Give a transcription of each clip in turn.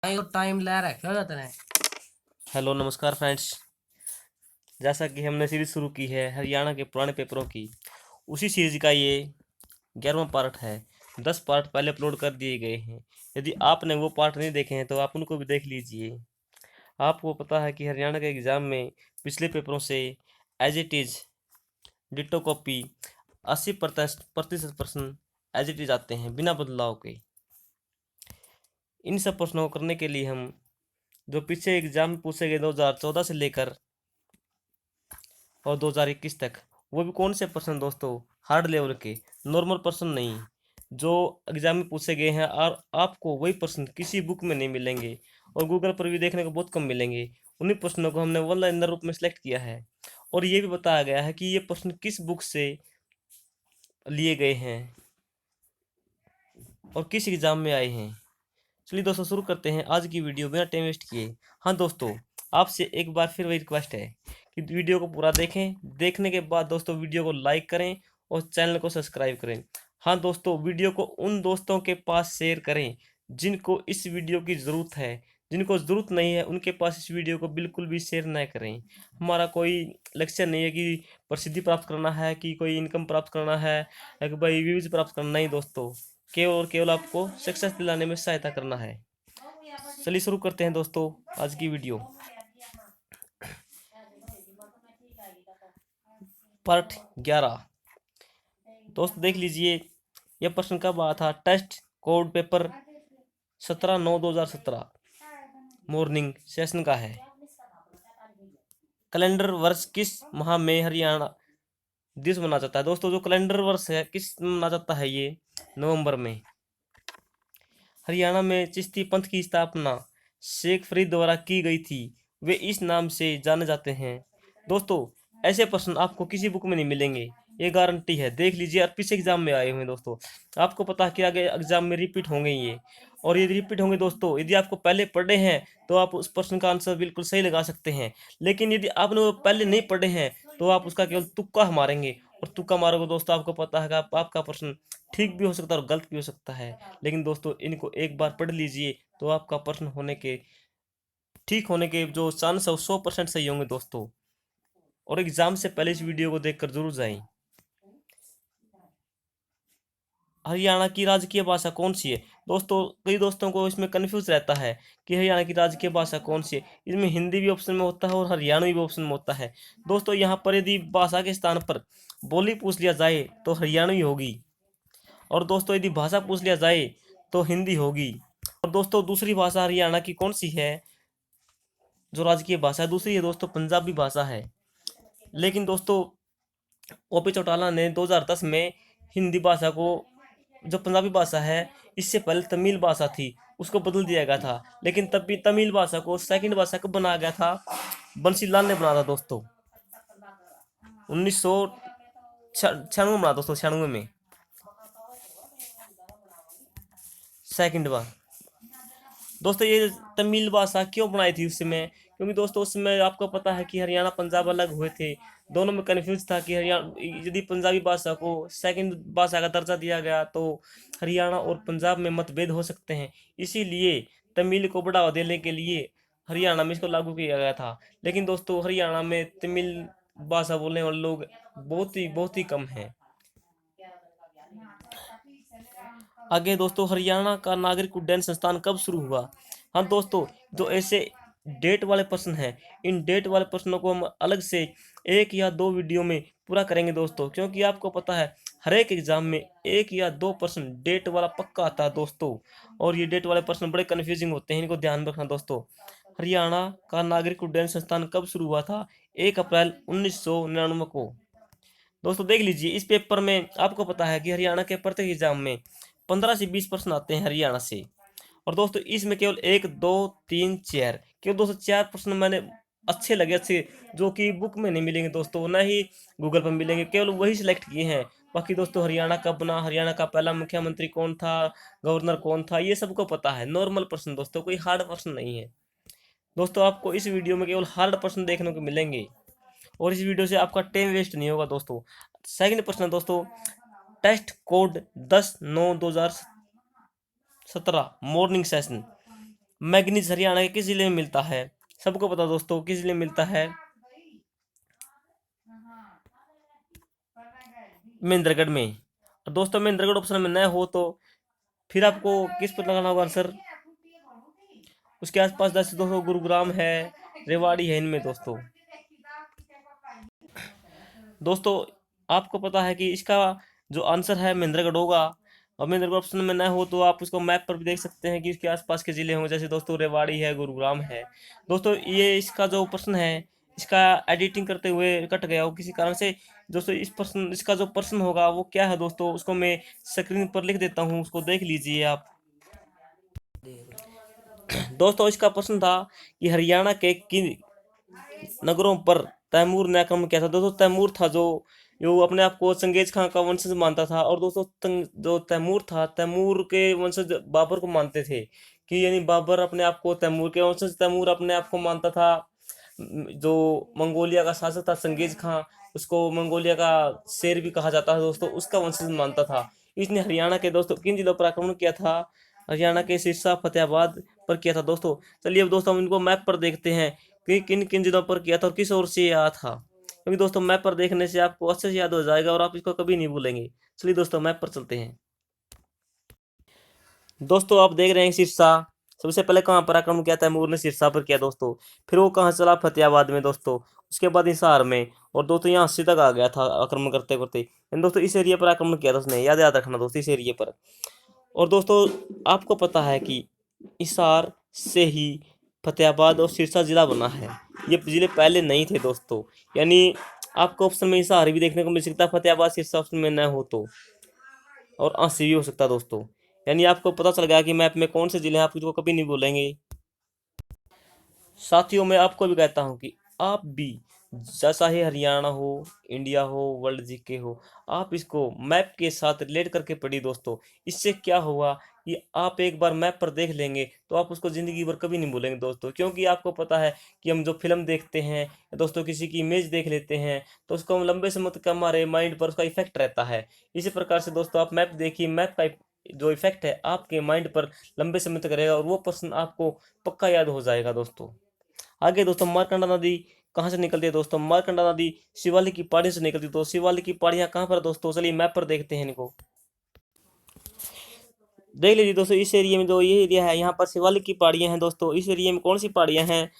Time ले रखा होगा तेने। हेलो नमस्कार फ्रेंड्स। जैसा कि हमने सीरीज शुरू की है हरियाणा के पुराने पेपरों की, उसी सीरीज का ये 11वां पार्ट है। 10 पार्ट पहले अपलोड कर दिए गए हैं। यदि आपने वो पार्ट नहीं देखे हैं तो आप उनको भी देख लीजिए। आपको पता है कि हरियाणा के एग्ज़ाम में पिछले पेपरों से as it is ditto copy 80% प्रश्न एज इट इज़ आते हैं बिना बदलाव के। इन सब प्रश्नों को करने के लिए हम जो पीछे एग्जाम में पूछे गए 2014 से लेकर और 2021 तक, वो भी कौन से प्रश्न दोस्तों, हार्ड लेवल के, नॉर्मल प्रश्न नहीं। जो एग्जाम में पूछे गए हैं और आपको वही प्रश्न किसी बुक में नहीं मिलेंगे और गूगल पर भी देखने को बहुत कम मिलेंगे। उन्हीं प्रश्नों को हमने वन लाइनर रूप में सेलेक्ट किया है और ये भी बताया गया है कि ये प्रश्न किस बुक से लिए गए हैं और किस एग्जाम में आए हैं। चलिए दोस्तों शुरू करते हैं आज की वीडियो बिना टाइम वेस्ट किए। हाँ दोस्तों, आपसे एक बार फिर वही रिक्वेस्ट है कि वीडियो को पूरा देखें। देखने के बाद दोस्तों वीडियो को लाइक करें और चैनल को सब्सक्राइब करें। हाँ दोस्तों, वीडियो को उन दोस्तों के पास शेयर करें जिनको इस वीडियो की ज़रूरत है। जिनको ज़रूरत नहीं है उनके पास इस वीडियो को बिल्कुल भी शेयर न करें। हमारा कोई लक्ष्य नहीं है कि प्रसिद्धि प्राप्त करना है, कि कोई इनकम प्राप्त करना है, या कि भाई व्यूज़ प्राप्त करना। नहीं दोस्तों, केवल और केवल आपको सक्सेस दिलाने में सहायता करना है। चलिए शुरू करते हैं दोस्तों आज की वीडियो। पार्ट 11 दोस्त देख लीजिए। यह प्रश्न कब आया था? Test code paper 17/9/2017 morning session का है। कैलेंडर वर्ष किस माह में हरियाणा दिवस मनाया जाता है? दोस्तों जो कैलेंडर वर्ष है किस मनाया जाता है? ये नवंबर में। हरियाणा में चिश्ती पंथ की स्थापना शेख फरीद द्वारा की गई थी, वे इस नाम से जाने जाते हैं। दोस्तों ऐसे प्रश्न आपको किसी बुक में नहीं मिलेंगे, ये गारंटी है। देख लीजिए, और पीछे एग्जाम में आए हुए हैं दोस्तों। आपको पता है कि आगे एग्जाम में रिपीट होंगे ये, और ये रिपीट होंगे दोस्तों। यदि आपको पहले पढ़े हैं तो आप उस प्रश्न का आंसर बिल्कुल सही लगा सकते हैं, लेकिन यदि आपने वो पहले नहीं पढ़े हैं तो आप उसका केवल तुक्का मारेंगे, और तुक्का मारोगे दोस्तों आपको पता है कि आपका प्रश्न ठीक भी हो सकता है और गलत भी हो सकता है। लेकिन दोस्तों इनको एक बार पढ़ लीजिए तो आपका प्रश्न होने के, ठीक होने के जो चांस है वो 100% सही होंगे दोस्तों। और एग्जाम से पहले इस वीडियो को देखकर जरूर जाएं। हरियाणा की राजकीय भाषा कौन सी है? दोस्तों कई दोस्तों को इसमें कंफ्यूज रहता है कि हरियाणा की राजकीय भाषा कौन सी है। इसमें हिंदी भी ऑप्शन में होता है और हरियाणवी भी ऑप्शन में होता है। दोस्तों यहाँ पर यदि भाषा के स्थान पर बोली पूछ लिया जाए तो हरियाणवी होगी, और दोस्तों यदि भाषा पूछ लिया जाए तो हिंदी होगी। और दोस्तों दूसरी भाषा हरियाणा की कौन सी है? जो राजकीय भाषा है दूसरी है दोस्तों पंजाबी भाषा है। लेकिन दोस्तों ओपी चौटाला ने 2010 में हिंदी भाषा को, जो पंजाबी भाषा है, इससे पहले तमिल भाषा थी, उसको बदल दिया गया था। लेकिन तब भी तमिल भाषा को सेकंड भाषा कब बनाया गया था? बंसीलाल ने बनाया था दोस्तों, 1996 में बना दोस्तों, 96 में सेकंड बार। दोस्तों ये तमिल भाषा क्यों बनाई थी उस समय? क्योंकि दोस्तों उस समय आपको पता है कि हरियाणा पंजाब अलग हुए थे। दोनों में कन्फ्यूज था कि हरियाणा, यदि पंजाबी भाषा को सेकंड भाषा का दर्जा दिया गया तो हरियाणा और पंजाब में मतभेद हो सकते हैं। इसीलिए तमिल को बढ़ावा देने के लिए हरियाणा में इसको लागू किया गया था। लेकिन दोस्तों हरियाणा में तमिल भाषा बोलने वाले लोग बहुत ही कम हैं। आगे दोस्तों, हरियाणा का नागरिक उड्डयन संस्थान कब शुरू हुआ? हाँ दोस्तों, जो ऐसे डेट वाले प्रश्न हैं, इन डेट वाले प्रश्नों को हम अलग से 1 या 2 वीडियो में पूरा करेंगे दोस्तों, क्योंकि आपको पता है हर एक एग्जाम में 1 या 2 प्रश्न डेट वाला पक्का आता है दोस्तों। और ये डेट वाले प्रश्न बड़े कन्फ्यूजिंग होते हैं, इनको ध्यान रखना दोस्तों। हरियाणा का नागरिक उड्डयन संस्थान कब शुरू हुआ था? 1 अप्रैल 1999 को। दोस्तों देख लीजिए, इस पेपर में आपको पता है कि हरियाणा के प्रत्येक एग्जाम में 15 से 20 प्रश्न आते हैं हरियाणा से। और दोस्तों इसमें केवल 1 2 3 4, केवल दोस्तों 4 प्रश्न मैंने अच्छे लगे, अच्छे, जो कि बुक में नहीं मिलेंगे दोस्तों, ना ही गूगल पर मिलेंगे, केवल वही सिलेक्ट किए हैं। बाकी दोस्तों हरियाणा कब बना, हरियाणा का पहला मुख्यमंत्री कौन था, गवर्नर कौन था, ये सबको पता है। नॉर्मल प्रश्न दोस्तों, कोई हार्ड प्रश्न नहीं है दोस्तों। आपको इस वीडियो में केवल हार्ड प्रश्न देखने को मिलेंगे और इस वीडियो से आपका टाइम वेस्ट नहीं होगा दोस्तों। सेकंड प्रश्न दोस्तों, test code 10/9/2017 morning session manganese Haryana के किस जिले में मिलता है? सबको पता दोस्तों किस जिले में मिलता है? महेंद्रगढ़ में। और दोस्तों महेंद्रगढ़ ऑप्शन में न हो तो फिर आपको किस पर लगाना होगा आंसर? उसके आसपास जैसे दोस्तों गुरुग्राम है, रेवाड़ी है, इनमें दोस्तों। दोस्तों आपको पता है कि इसका जो आंसर है महेंद्रगढ़ होगा। और महेंद्रगढ़ ऑप्शन में न हो तो आप उसको मैप पर भी देख सकते हैं कि इसके आसपास के जिले होंगे, जैसे दोस्तों रेवाड़ी है, गुरुग्राम है। दोस्तों ये इसका जो प्रश्न है, इसका एडिटिंग करते हुए कट गया हो किसी कारण से। दोस्तों इस प्रश्न, इसका जो प्रश्न होगा वो क्या है दोस्तों, उसको मैं स्क्रीन पर लिख देता हूँ, उसको देख लीजिए आप। दोस्तों इसका प्रश्न था कि हरियाणा के किन नगरों पर तैमूर ने आक्रमण किया था? दोस्तों तैमूर था जो अपने आप को चंगेज खां का वंशज मानता था। और दोस्तों जो तैमूर था, तैमूर के वंशज बाबर को मानते थे, कि यानी बाबर अपने आप को तैमूर के वंशज, तैमूर अपने आप को मानता था जो मंगोलिया का शासक था चंगेज खां, उसको मंगोलिया का शेर भी कहा जाता है दोस्तों, उसका वंशज मानता था। इसने हरियाणा के दोस्तों किन जिलों पर आक्रमण किया था? हरियाणा के सिरसा, फतेहाबाद पर किया था दोस्तों। चलिए अब दोस्तों हम इनको मैप पर देखते हैं कि किन किन जिलों पर किया था और किस ओर से आया था, क्योंकि दोस्तों मैप पर देखने से आपको अच्छे से याद हो जाएगा और आप इसको कभी नहीं भूलेंगे। चलिए दोस्तों मैप पर चलते हैं। दोस्तों आप देख रहे हैं सिरसा, सबसे पहले कहाँ पर आक्रमण किया? तैमूर ने सिरसा पर किया दोस्तों। फिर वो कहाँ चला? फतेहाबाद में दोस्तों। उसके बाद हिसार में, और दोस्तों यहाँ अस्सी तक आ गया था आक्रमण करते करते। दोस्तों इस एरिया पर आक्रमण किया था उसने, याद याद रखना दोस्तों, इस एरिया पर। और दोस्तों आपको पता है कि हिसार से ही फतेहाबाद और सिरसा जिला बना है। ये जिले पहले नहीं थे दोस्तों, यानी आपको ऑप्शन में हिसार भी देखने को मिल सकता है, फतेहाबाद सिरसा ऑप्शन में न हो तो, और आंसी भी हो सकता है दोस्तों। यानी आपको पता चल गया कि मैप में कौन से जिले हैं, आप इसको कभी नहीं भूलेंगे। साथियों मैं आपको भी कहता हूँ कि आप भी, जैसा ही हरियाणा हो, इंडिया हो, वर्ल्ड जीके हो, आप इसको मैप के साथ रिलेट करके पढ़िए दोस्तों। इससे क्या होगा कि आप एक बार मैप पर देख लेंगे तो आप उसको ज़िंदगी भर कभी नहीं भूलेंगे दोस्तों। क्योंकि आपको पता है कि हम जो फिल्म देखते हैं दोस्तों, किसी की इमेज देख लेते हैं तो उसको हम लंबे समय तक हमारे माइंड पर उसका इफेक्ट रहता है। इसी प्रकार से दोस्तों आप मैप देखिए, मैप का जो इफेक्ट है आपके माइंड पर लंबे समय तक रहेगा और वो पर्सन आपको पक्का याद हो जाएगा दोस्तों। आगे दोस्तों मारकंडा नदी कहाँ से निकलती है दोस्तों? मारकंडा नदी शिवालिक की पहाड़ी से निकलती है। तो शिवालिक की पहाड़ियाँ कहाँ पर है दोस्तों? चलिए मैप पर देखते हैं इनको। देख लीजिए दोस्तों, इस एरिया में जो ये एरिया है यहाँ पर शिवालिक की पहाड़ियाँ हैं दोस्तों। इस एरिया में कौन सी पहाड़ियाँ हैं?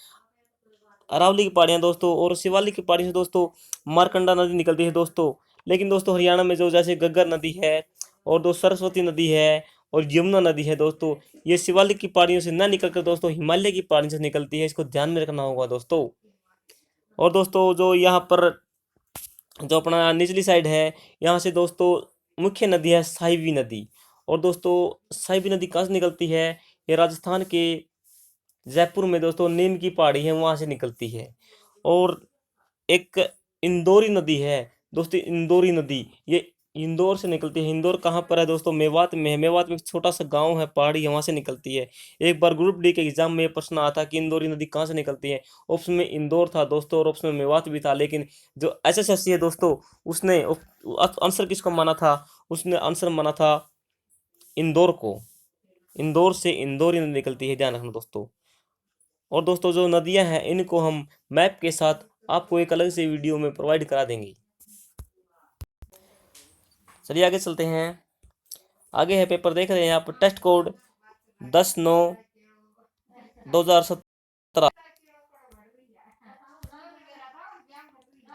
अरावली की पहाड़ियाँ दोस्तों। और शिवालिक की पहाड़ी से दोस्तों मारकंडा नदी निकलती है दोस्तों। लेकिन दोस्तों हरियाणा में जो जैसे गग्गर नदी है, और दो सरस्वती नदी है, और यमुना नदी है दोस्तों, ये शिवालिक की पहाड़ियों से ना निकल कर दोस्तों हिमालय की पहाड़ियों से निकलती है। इसको ध्यान में रखना होगा दोस्तों। और दोस्तों जो यहाँ पर जो अपना निचली साइड है, यहाँ से दोस्तों मुख्य नदी है साहिबी नदी। और दोस्तों साहिबी नदी कहाँ से निकलती है? ये राजस्थान के जयपुर में दोस्तों नीम की पहाड़ी है, वहाँ से निकलती है। और एक इंदौरी नदी है दोस्तों, इंदौरी नदी, ये इंदौर से निकलती है। इंदौर कहाँ पर है दोस्तों? मेवात में है। मेवात में एक छोटा सा गांव है, पहाड़ी है, वहाँ से निकलती है। एक बार ग्रुप डी के एग्जाम में ये प्रश्न आया था कि इंदौरी नदी कहाँ से निकलती है। ऑप्शन में इंदौर था दोस्तों और ऑप्शन में मेवात भी था, लेकिन जो एसएससी है दोस्तों उसने आंसर किसको माना था? उसने आंसर माना था इंदौर को। इंदौर से इंदौरी नदी निकलती है, ध्यान रखना दोस्तों। और दोस्तों जो नदियां हैं इनको हम मैप के साथ आपको एक अलग से वीडियो में प्रोवाइड करा देंगे। चलिए आगे चलते हैं। आगे है पेपर देख रहे हैं आप, टेस्ट कोड 10/9/2017।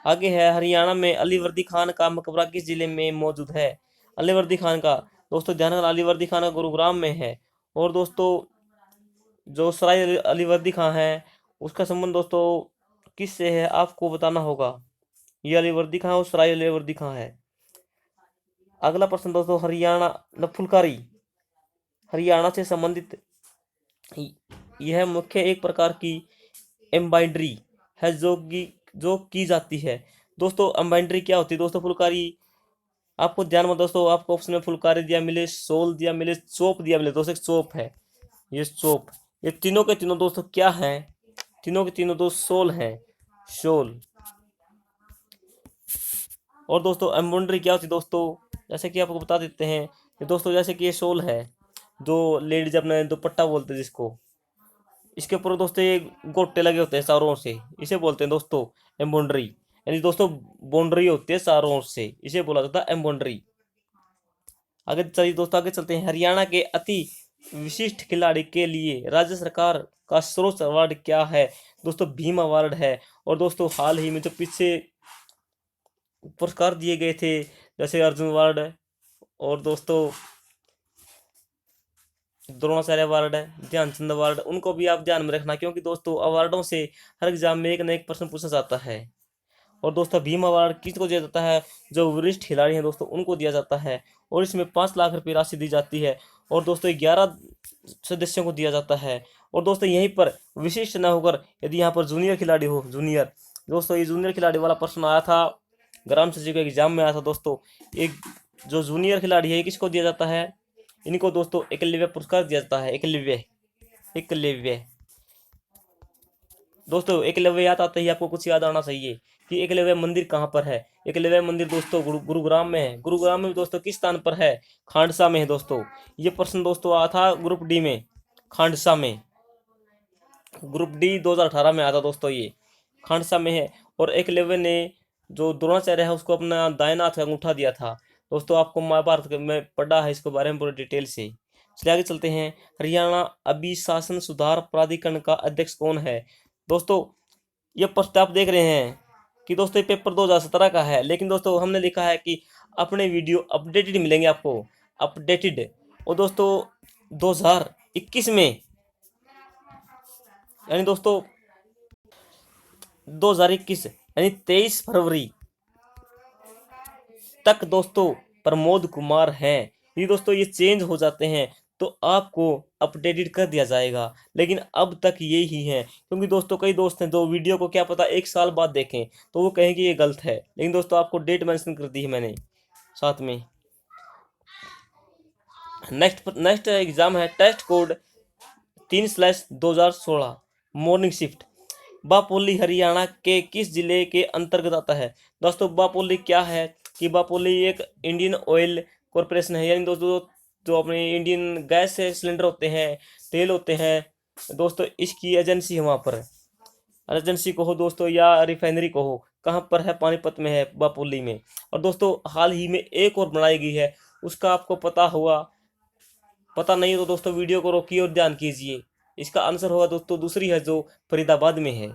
आगे है हरियाणा में अलीवर्दी खान का मकबरा किस जिले में मौजूद है? अलीवर्दी खान का दोस्तों ध्यान रखना, अलीवर्दी खान का गुरुग्राम में है। और दोस्तों जो सराय अलीवर्दी खान है उसका संबंध दोस्तों किस से है आपको बताना होगा। ये अलीवर्दी खान और सराय अलीवर्दी खान है। अगला प्रश्न दोस्तों, हरियाणा फुलकारी हरियाणा से संबंधित यह मुख्य एक प्रकार की एम्ब्रॉयडरी है जो की जाती है। दोस्तों एम्ब्रॉयडरी क्या होती है दोस्तों? फुलकारी। आपको ध्यान में दोस्तों, आपको ऑप्शन में फुलकारी दिया मिले, शॉल दिया मिले, चोप दिया मिले दोस्तों। एक चोप है, ये चोप, ये तीनों के तीनों दोस्तों क्या हैं? तीनों के तीनों दोस्त शॉल हैं, शॉल। और दोस्तों एम्ब्रॉयडरी क्या होती है दोस्तों? जैसे कि आपको बता देते हैं कि दोस्तों जैसे कि ये शॉल है जो लेडीज अपने दुपट्टा बोलते हैं जिसको, इसके ऊपर दोस्तों ये गोटे लगे होते हैं चारों ओर से, इसे बोलते हैं दोस्तों एम्ब्रॉयडरी। यानी दोस्तों बाउंड्री होती है चारों ओर से, इसे बोला जाता है एम्ब्रॉयडरी। आगे चलिए दोस्तों, आगे चलते हैं। हरियाणा के अति विशिष्ट खिलाड़ी के लिए राज्य सरकार का सर्वोच्च अवार्ड क्या है? दोस्तों भीम अवार्ड है। और दोस्तों हाल ही में जो पीछे पुरस्कार दिए गए थे, जैसे अर्जुन अवार्ड और दोस्तों द्रोणाचार्य अवार्ड है, ध्यानचंद अवार्ड, उनको भी आप ध्यान में रखना, क्योंकि दोस्तों अवार्डों से हर एग्जाम में एक न एक प्रश्न पूछा जाता है। और दोस्तों भीम अवार्ड किसको दिया जाता है? जो वरिष्ठ खिलाड़ी हैं दोस्तों उनको दिया जाता है, और इसमें 5 लाख रुपये राशि दी जाती है। और दोस्तों 11 सदस्यों को दिया जाता है। और दोस्तों यहीं पर विशिष्ट न होकर यदि यहाँ पर जूनियर खिलाड़ी हो, जूनियर, दोस्तों ये जूनियर खिलाड़ी वाला प्रश्न आया था, ग्राम सचिव के एग्जाम में आया था दोस्तों। एक जो जूनियर खिलाड़ी है किसको दिया जाता है? इनको दोस्तों एकलव्य पुरस्कार दिया जाता है। एकलव्य, एकलव्य दोस्तों एकलव्य याद आते ही आपको कुछ याद आना चाहिए कि एकलव्य मंदिर कहाँ पर है। एकलव्य मंदिर दोस्तों गुरुग्राम में है। गुरुग्राम में दोस्तों किस स्थान पर है? खांडसा में है दोस्तों। ये प्रश्न दोस्तों आया था ग्रुप डी में, खांडसा में, ग्रुप डी 2018 में आया था दोस्तों, ये खांडसा में है। और एकलव्य ने जो द्रोणाचार्य है उसको अपना दाहिना हाथ का अंगूठा दिया था दोस्तों। आपको महाभारत में पढ़ा है इसके बारे में पूरे डिटेल से। चलिए आगे चलते हैं। हरियाणा अभिशासन सुधार प्राधिकरण का अध्यक्ष कौन है? दोस्तों ये प्रश्न आप देख रहे हैं कि दोस्तों ये पेपर 2017 का है, लेकिन दोस्तों हमने लिखा है कि अपने वीडियो अपडेटेड मिलेंगे आपको, अपडेटेड। और दोस्तों 2021 में, यानी दोस्तों 2021 यानी 23 फरवरी तक दोस्तों प्रमोद कुमार हैं। ये दोस्तों ये चेंज हो जाते हैं तो आपको अपडेटेड कर दिया जाएगा, लेकिन अब तक ये ही है। क्योंकि दोस्तों कई दोस्त हैं जो वीडियो को क्या पता 1 साल बाद देखें तो वो कहें कि ये गलत है, लेकिन दोस्तों आपको डेट मेंशन कर दी है मैंने साथ में। नेक्स्ट एग्जाम है test code 3/2016 morning shift. Bapoli Haryana के किस जिले के अंतर्गत आता है? दोस्तों बापोली क्या है कि बापोली एक इंडियन ऑयल कॉरपोरेशन है। यानी दोस्तों जो अपने इंडियन गैस सिलेंडर होते हैं, तेल होते हैं दोस्तों, इसकी एजेंसी है वहाँ पर। एजेंसी को हो दोस्तों या रिफाइनरी को हो, कहाँ पर है? पानीपत में है, बापोली में। और दोस्तों हाल ही में एक और बनाई गई है, उसका आपको पता होगा, पता नहीं तो दोस्तों वीडियो को रोकिए और ध्यान कीजिए। इसका आंसर होगा दोस्तों दूसरी है जो फरीदाबाद में है।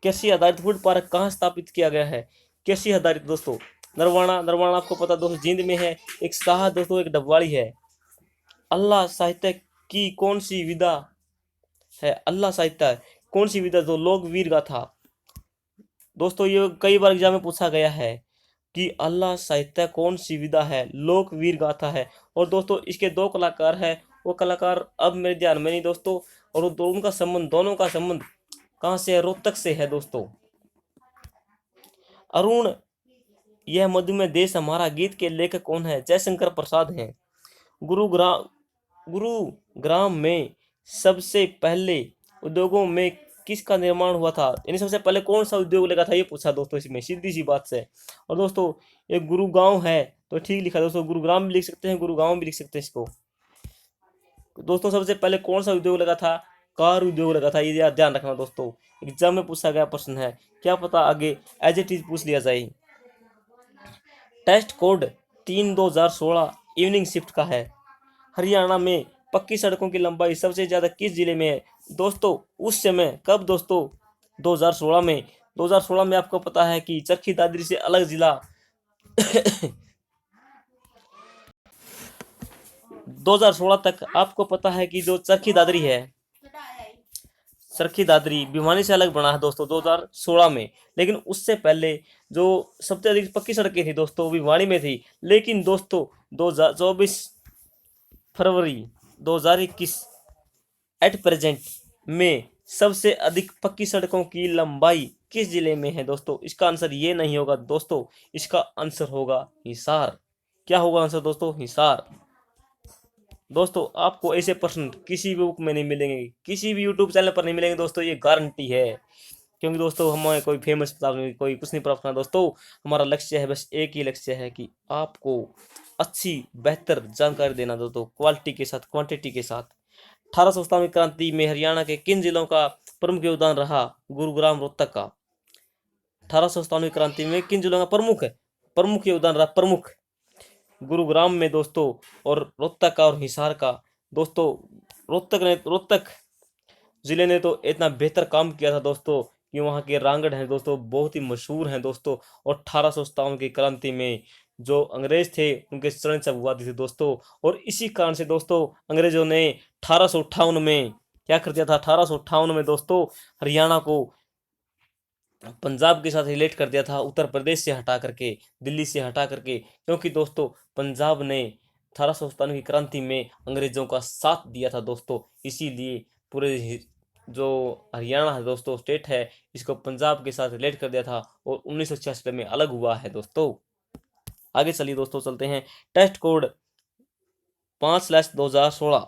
कृषि आधारित फूड पार्क कहाँ स्थापित किया गया है? कृषि आधारित दोस्तों नरवाना, नरवाना आपको पता दोस्तों जींद में है। एक शाह दोस्तों, एक डबवाड़ी है। अल्लाह साहित्य की कौन सी विधा है? अल्लाह साहित्य कौन सी विधा? जो लोक वीर गाथा दोस्तों, ये कई बार एग्जाम में पूछा गया है कि अल्लाह साहित्य कौन सी विधा है? लोक वीर गाथा है। और दोस्तों इसके 2 कलाकार हैं, वो कलाकार अब मेरे ध्यान में नहीं दोस्तों। और वो उनका संबंध, दोनों का संबंध कहाँ से है? रोहतक से है दोस्तों। अरुण यह मधुमेह देश हमारा गीत के लेखक कौन है? जयशंकर प्रसाद हैं। गुरुग्राम, गुरुग्राम में सबसे पहले उद्योगों में किसका निर्माण हुआ था? यानी सबसे पहले कौन सा उद्योग लगा था, ये पूछा दोस्तों इसमें, सीधी सी बात से। और दोस्तों एक गुरुगांव है तो ठीक लिखा दोस्तों, गुरुग्राम भी लिख सकते हैं, गुरुगांव भी लिख सकते हैं इसको। दोस्तों सबसे पहले कौन सा उद्योग लगा था? कार उद्योग लगा था। ये ध्यान रखना दोस्तों, एग्जाम में पूछा गया प्रश्न है, क्या पता आगे एज इट इज पूछ लिया जाए। टेस्ट कोड 3/2016 इवनिंग शिफ्ट का है। हरियाणा में पक्की सड़कों की लंबाई सबसे ज्यादा किस जिले में है? दोस्तों उस समय कब दोस्तों? 2016 में। 2016 में आपको पता है कि चरखी दादरी से अलग जिला 2016 तक आपको पता है कि जो चरखी दादरी है, चरखी दादरी भिवानी से अलग बना है दोस्तों 2016 में। लेकिन उससे पहले जो सबसे अधिक पक्की सड़कें थी दोस्तों वो भिवानी में थी। लेकिन दोस्तों 2024 फरवरी 2021 एट प्रेजेंट में सबसे अधिक पक्की सड़कों की लंबाई किस जिले में है? दोस्तों इसका आंसर ये नहीं होगा दोस्तों, इसका आंसर होगा हिसार। क्या होगा आंसर दोस्तों? हिसार। दोस्तों आपको ऐसे प्रश्न किसी भी बुक में नहीं मिलेंगे, किसी भी यूट्यूब चैनल पर नहीं मिलेंगे दोस्तों, ये गारंटी है। क्योंकि दोस्तों हमें कोई फेमस कोई कुछ नहीं प्राप्त करना दोस्तों, हमारा लक्ष्य है, बस एक ही लक्ष्य है कि आपको अच्छी बेहतर जानकारी देना दोस्तों, क्वालिटी के साथ, क्वांटिटी के साथ। 1897 क्रांति में हरियाणा के किन जिलों का प्रमुख योगदान रहा? गुरुग्राम, रोहतक का। 1897 क्रांति में किन जिलों का प्रमुख योगदान रहा? प्रमुख गुरुग्राम में दोस्तों, और रोहतक का और हिसार का। दोस्तों रोहतक जिले ने तो इतना बेहतर काम किया था दोस्तों कि वहाँ के रांगड़ हैं दोस्तों बहुत ही मशहूर हैं दोस्तों। और 1857 की क्रांति में जो अंग्रेज थे उनके चरण चबुआती थी दोस्तों। और इसी कारण से दोस्तों अंग्रेजों ने 1858 में क्या कर दिया था? 1858 में दोस्तों हरियाणा को पंजाब के साथ रिलेट कर दिया था, उत्तर प्रदेश से हटा करके, दिल्ली से हटा करके, क्योंकि दोस्तों पंजाब ने 1857 की क्रांति में अंग्रेजों का साथ दिया था दोस्तों। इसीलिए पूरे जो हरियाणा है दोस्तों स्टेट है, इसको पंजाब के साथ रिलेट कर दिया था और 1966 में अलग हुआ है दोस्तों। आगे चलिए दोस्तों, चलते हैं टेस्ट कोड 5/2016।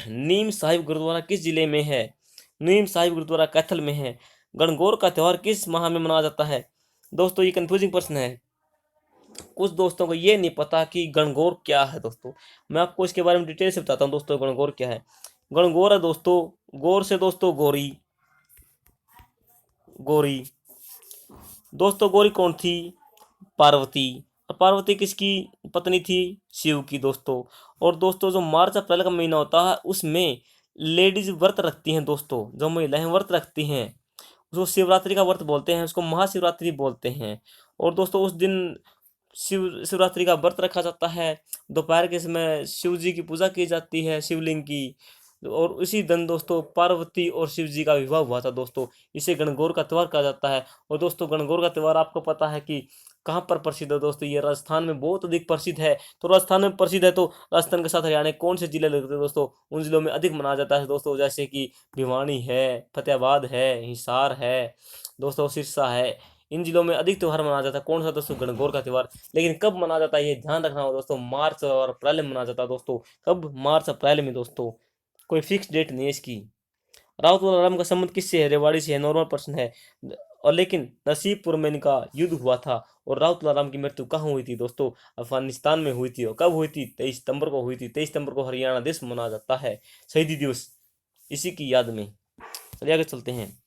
नीम साहिब गुरुद्वारा किस जिले में है? नीम साहिब गुरुद्वारा कैथल में है। गणगौर का त्योहार किस माह में मनाया जाता है? दोस्तों ये कंफ्यूजिंग प्रश्न है, कुछ दोस्तों को ये नहीं पता कि गणगौर क्या है। दोस्तों मैं आपको इसके बारे में डिटेल से बताता हूँ दोस्तों, गणगौर क्या है। गणगौर है दोस्तों, गौर से दोस्तों गोरी, गोरी दोस्तों, गोरी कौन थी? पार्वती। और पार्वती किसकी पत्नी थी? शिव की दोस्तों। और दोस्तों जो मार्च अप्रैल का महीना होता है उसमें लेडीज व्रत रखती हैं दोस्तों, जो महिलाएं व्रत रखती हैं उसको शिवरात्रि का व्रत बोलते हैं, उसको महाशिवरात्रि बोलते हैं। और दोस्तों उस दिन शिवरात्रि का व्रत रखा जाता है। दोपहर के समय शिव जी की पूजा की जाती है, शिवलिंग की। और उसी दिन दोस्तों पार्वती और शिव जी का विवाह हुआ था दोस्तों। इसे गणगौर का त्यौहार कहा जाता है। और दोस्तों गणगौर का त्यौहार आपको पता है कि कहाँ पर प्रसिद्ध है दोस्तों? ये राजस्थान में बहुत अधिक प्रसिद्ध है। तो राजस्थान में प्रसिद्ध है तो राजस्थान के साथ हरियाणा कौन से जिले लगते हैं दोस्तों? उन जिलों में अधिक मनाया जाता है दोस्तों, जैसे कि भिवानी है, फतेहाबाद है, हिसार है दोस्तों, सिरसा है। इन जिलों में अधिक त्यौहार मनाया जाता है। कौन सा दोस्तों? गणगौर का त्यौहार। लेकिन कब मनाया जाता है ये ध्यान रखना होगा दोस्तों, मार्च और अप्रैल में मनाया जाता है दोस्तों। कब? मार्च अप्रैल में दोस्तों, कोई फिक्स डेट नहीं है इसकी। राउत वाला राम का संबंध किससे है? रेवाड़ी से है, नॉर्मल प्रश्न है। और लेकिन नसीबपुर में इनका युद्ध हुआ था। और राउत राम की मृत्यु कहाँ हुई थी दोस्तों? अफगानिस्तान में हुई थी। और कब हुई थी? 23 सितंबर को हुई थी। 23 सितंबर को हरियाणा दिवस मनाया जाता है, शहीदी दिवस, इसी की याद में। चलिए आगे चलते हैं।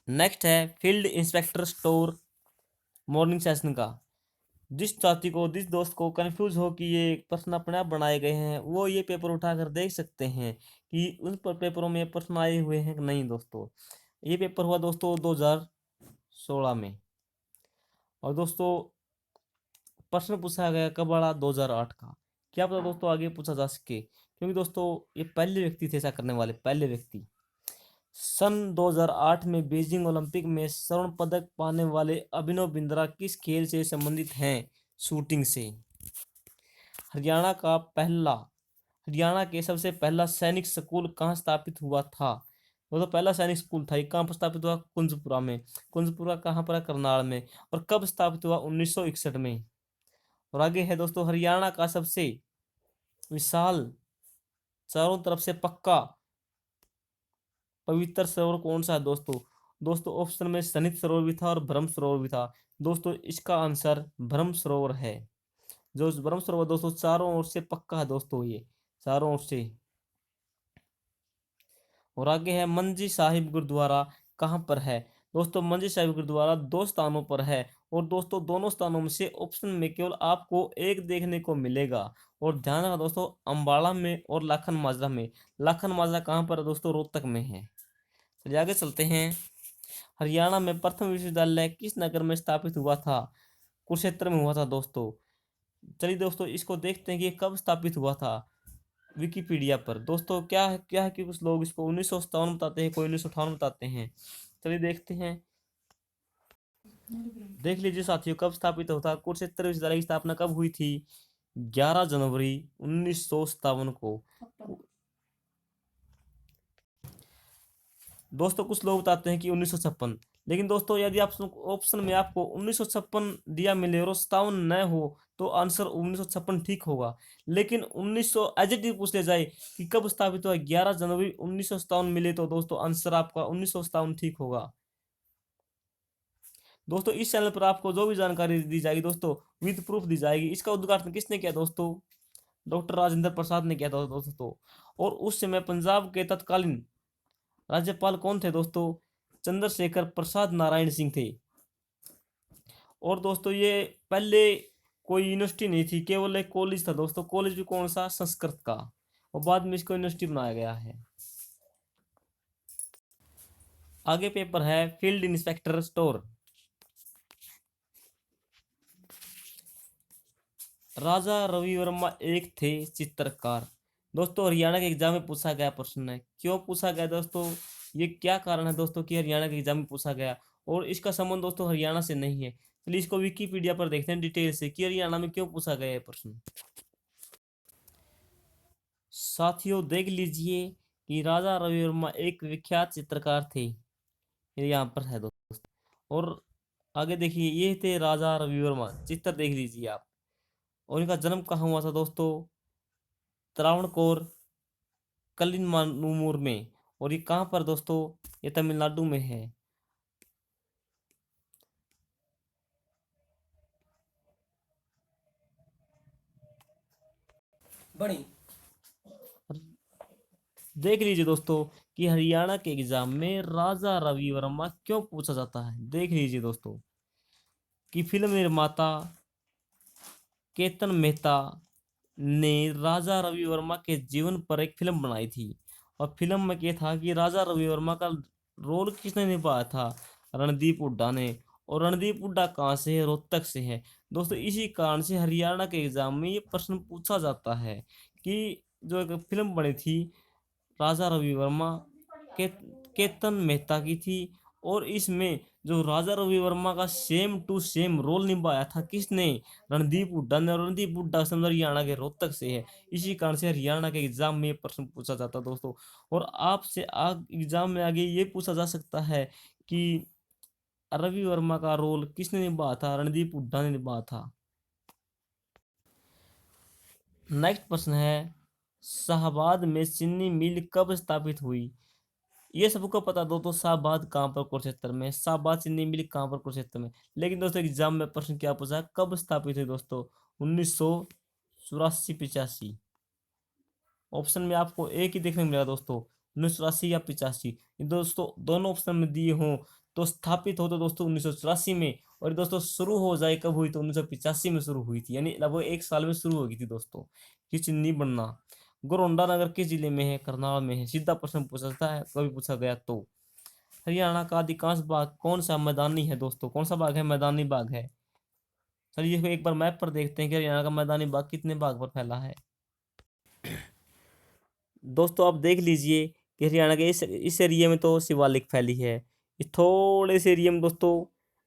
नेक्स्ट है field inspector store morning session का। जिस दोस्त को कंफ्यूज हो कि ये प्रश्न अपने आप बनाए गए हैं, वो ये पेपर उठाकर देख सकते हैं कि उन पर पेपरों में प्रश्न आए हुए हैं कि नहीं दोस्तों। ये पेपर हुआ दोस्तों 2016 में। और दोस्तों प्रश्न पूछा गया कब वाला? 2008 का। क्या पता दोस्तों आगे पूछा जा सके, क्योंकि दोस्तों ये पहले व्यक्ति थे ऐसा करने वाले, पहले व्यक्ति। सन 2008 में बीजिंग ओलंपिक में स्वर्ण पदक पाने वाले अभिनव बिंद्रा किस खेल से संबंधित हैं? शूटिंग से। हरियाणा के सबसे पहला सैनिक स्कूल कहाँ स्थापित हुआ था? वो तो पहला सैनिक स्कूल था, ये कहाँ पर स्थापित हुआ? कुंजपुरा में। कुंजपुरा कहाँ पर है? करनाल में। और कब स्थापित हुआ? 1961 में। और आगे है दोस्तों, हरियाणा का सबसे विशाल चारों तरफ से पक्का पवित्र सरोवर कौन सा है दोस्तों? दोस्तों ऑप्शन में सनित सरोवर भी था और ब्रह्म सरोवर भी था। दोस्तों इसका आंसर ब्रह्म सरोवर है। जो ब्रह्म सरोवर दोस्तों चारों ओर से पक्का है दोस्तों, ये चारों ओर से। और आगे है मंजी साहिब गुरुद्वारा कहाँ पर है? दोस्तों मंजी साहिब गुरुद्वारा दो स्थानों पर है। और दोस्तों दोनों स्थानों में से ऑप्शन में केवल आपको एक देखने को मिलेगा। और ध्यान रखना दोस्तों, अंबाला में और लाखन माजरा में। लाखन माजरा कहाँ पर है दोस्तों? रोहतक में है। चलिए आगे चलते हैं। हरियाणा में प्रथम विश्वविद्यालय किस नगर में स्थापित हुआ था? कुरुक्षेत्र में हुआ था दोस्तों। चलिए दोस्तों इसको देखते हैं कि ये कब स्थापित हुआ था। विकिपीडिया पर दोस्तों क्या है कि कुछ लोग इसको 1957 बताते हैं, कोई 1958 बताते हैं। चलिए देखते हैं। देख लीजिए साथियों, कब स्थापित होता? कुरुक्षेत्र विश्वविद्यालय की स्थापना कब हुई थी? 11 जनवरी 1957 को। दोस्तों कुछ लोग बताते हैं कि 1956, लेकिन दोस्तों यदि आप ऑप्शन में आपको 1956 दिया मिले और 57 न हो तो आंसर 1956 ठीक होगा। लेकिन 1900 एज इट इज पूछ ले जाए कि कब स्थापित हुआ, 11 जनवरी 1957 मिले तो दोस्तों आंसर आपका 1957 ठीक होगा। दोस्तों इस चैनल पर आपको जो भी जानकारी दी जाएगी दोस्तों विद प्रूफ दी जाएगी। इसका उद्घाटन किसने किया दोस्तों? डॉक्टर राजेंद्र प्रसाद ने किया था दोस्तों। और उस समय पंजाब के तत्कालीन राज्यपाल कौन थे दोस्तों? चंद्रशेखर प्रसाद नारायण सिंह थे। और दोस्तों ये पहले कोई यूनिवर्सिटी नहीं थी, केवल एक कॉलेज था दोस्तों। कॉलेज भी कौन सा? संस्कृत का। और बाद में इसको यूनिवर्सिटी बनाया गया है। आगे पेपर है field inspector store. Raja Ravi Varma एक थे चित्रकार। दोस्तों हरियाणा के एग्जाम में पूछा गया प्रश्न है। क्यों पूछा गया दोस्तों? ये क्या कारण है दोस्तों कि हरियाणा के एग्जाम में पूछा गया? और इसका संबंध दोस्तों हरियाणा से नहीं है। चलिए इसको विकिपीडिया पर देखते हैं डिटेल से कि हरियाणा में क्यों पूछा गया है प्रश्न। साथियों देख लीजिए कि राजा रवि वर्मा एक विख्यात चित्रकार थे। ये यहाँ पर है दोस्तों। और आगे देखिए ये थे राजा रवि वर्मा, चित्र देख लीजिए आप। और इनका जन्म कहाँ हुआ था दोस्तों? त्रावणकोर कलिन्मानुर में। और ये कहाँ पर दोस्तों? ये तमिलनाडु में है। बड़ी देख लीजिए दोस्तों कि हरियाणा के एग्जाम में राजा रवि वर्मा क्यों पूछा जाता है। देख लीजिए दोस्तों कि फिल्म निर्माता केतन मेहता ने राजा रवि वर्मा के जीवन पर एक फिल्म बनाई थी। और फिल्म में क्या था कि राजा रवि वर्मा का रोल किसने निभाया था? रणदीप हुड्डा ने। और रणदीप हुड्डा कहाँ से है? रोहतक से है दोस्तों। इसी कारण से हरियाणा के एग्जाम में ये प्रश्न पूछा जाता है कि जो एक फिल्म बनी थी राजा रवि वर्मा के केतन मेहता की थी। और इसमें जो राजा रवि वर्मा का सेम टू सेम रोल निभाया था किसने? रणदीप हुड्डा ने। और रणदीप हुड्डा समझ हरियाणा के रोहतक से है। इसी कारण से हरियाणा के एग्जाम में ये प्रश्न पूछा जाता है दोस्तों। और आपसे एग्जाम में आगे ये पूछा जा सकता है कि रवि वर्मा का रोल किसने निभाया था? रणदीप हुड्डा ने निभाया था। नेक्स्ट प्रश्न है शाहबाद में चीनी मिल कब स्थापित हुई? ये सबको पता दो तो शाहबाद कहाँ पर कुरुक्षेत्र में? शाहबाद चीनी मिल कहाँ पर? कुरुक्षेत्र में। लेकिन दोस्तों एग्जाम में प्रश्न क्या पूछा है? कब स्थापित हुई दोस्तों? 1984-85। ऑप्शन में आपको एक ही देखने को मिलेगा दोस्तों, 1984 या 85। दोस्तों दोनों ऑप्शन में दिए हों तो स्थापित हो तो दोस्तों 1984 में। और दोस्तों शुरू हो जाए कब हुई? तो 1985 में शुरू हुई थी, यानी लगभग एक साल में शुरू हो गई थी दोस्तों कि चीनी बनना। गोरौंडा नगर किस जिले में है? करनाल में है। सीधा प्रश्न पूछा जाता है कभी पूछा गया तो। हरियाणा का अधिकांश भाग कौन सा मैदानी है दोस्तों? कौन सा भाग है? मैदानी भाग है। चलिए एक बार मैप पर देखते हैं कि हरियाणा का मैदानी भाग कितने भाग पर फैला है। दोस्तों आप देख लीजिए कि हरियाणा के इस एरिया में तो शिवालिक फैली है। इस थोड़े से एरिया में दोस्तों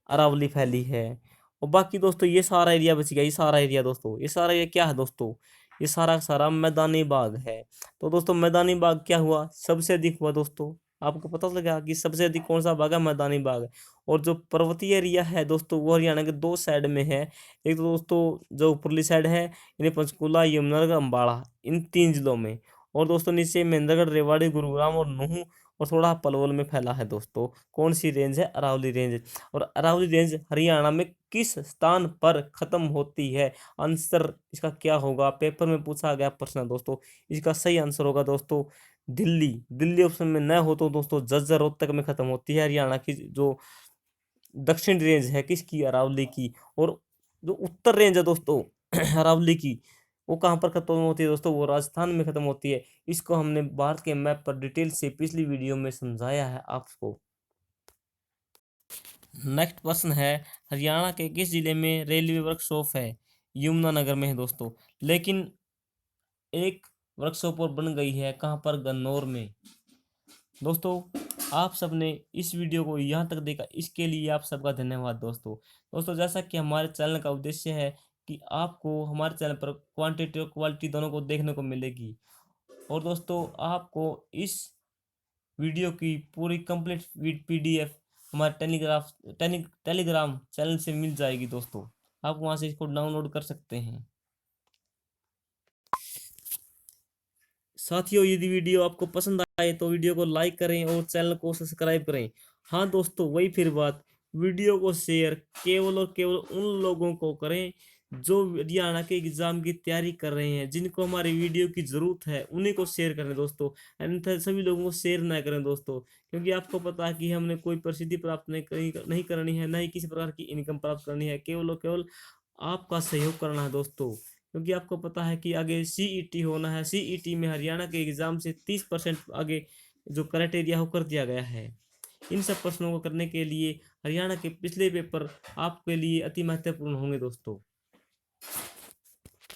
अरावली फैली है। और बाकी दोस्तों ये सारा एरिया बच गया। ये सारा एरिया दोस्तों, ये सारा एरिया क्या है दोस्तों? ये सारा का सारा मैदानी बाग है। तो दोस्तों मैदानी बाग क्या हुआ? सबसे अधिक हुआ दोस्तों। आपको पता लगा कि सबसे अधिक कौन सा बाग है? मैदानी बाग। और जो पर्वतीय एरिया है दोस्तों वो हरियाणा के दो साइड में है। एक तो दोस्तों जो ऊपरली साइड है यानी पंचकूला, यमुनानगर, अम्बाड़ा, इन 3 जिलों में। और दोस्तों नीचे महेंद्रगढ़, रेवाड़ी, गुरुग्राम और नूहू और थोड़ा पलवल में फैला है दोस्तों। कौन सी रेंज है? अरावली रेंज। और अरावली रेंज हरियाणा में किस स्थान पर खत्म होती है? आंसर इसका क्या होगा? पेपर में पूछा गया प्रश्न है दोस्तों। इसका सही आंसर होगा दोस्तों दिल्ली। दिल्ली ऑप्शन में न हो तो दोस्तों झज्जर, रोहतक में खत्म होती है हरियाणा की जो दक्षिण रेंज है किसकी? अरावली की। और जो उत्तर रेंज है दोस्तों अरावली की, वो कहाँ पर खत्म होती है दोस्तों? वो राजस्थान में खत्म होती है। इसको हमने भारत के मैप पर डिटेल से पिछली वीडियो में समझाया है आपको। नेक्स्ट प्रश्न है हरियाणा के किस जिले में रेलवे वर्कशॉप है? यमुनानगर में है दोस्तों। लेकिन एक वर्कशॉप और बन गई है कहाँ पर? गन्नौर में। दोस्तों आप सबने इस वीडियो को यहाँ तक देखा, इसके लिए आप सबका धन्यवाद दोस्तों। दोस्तों जैसा कि हमारे चैनल का उद्देश्य है कि आपको हमारे चैनल पर क्वांटिटी और क्वालिटी दोनों को देखने को मिलेगी। और दोस्तों आपको इस वीडियो की पूरी कंप्लीट PDF हमारे टेलीग्राम चैनल से मिल जाएगी दोस्तों। आप वहाँ से इसको डाउनलोड कर सकते हैं। साथियों यदि वीडियो आपको पसंद आए तो वीडियो को लाइक करें और चैनल को सब्सक्राइब करें। हाँ दोस्तों वही फिर बात वीडियो को शेयर केवल और केवल उन लोगों को करें जो हरियाणा के एग्जाम की तैयारी कर रहे हैं, जिनको हमारी वीडियो की जरूरत है उन्हीं को शेयर करें दोस्तों। अन्यथा सभी लोगों को शेयर ना करें दोस्तों, क्योंकि आपको पता है कि हमने कोई प्रसिद्धि प्राप्त नहीं करनी है, ना ही किसी प्रकार की इनकम प्राप्त करनी है, केवल और केवल आपका सहयोग करना है दोस्तों। क्योंकि आपको पता है कि आगे सीईटी होना है, सीईटी में हरियाणा के एग्जाम से 30% आगे जो क्राइटेरिया हो कर दिया गया है। इन सब प्रश्नों को करने के लिए हरियाणा के पिछले पेपर आपके लिए अति महत्वपूर्ण होंगे दोस्तों।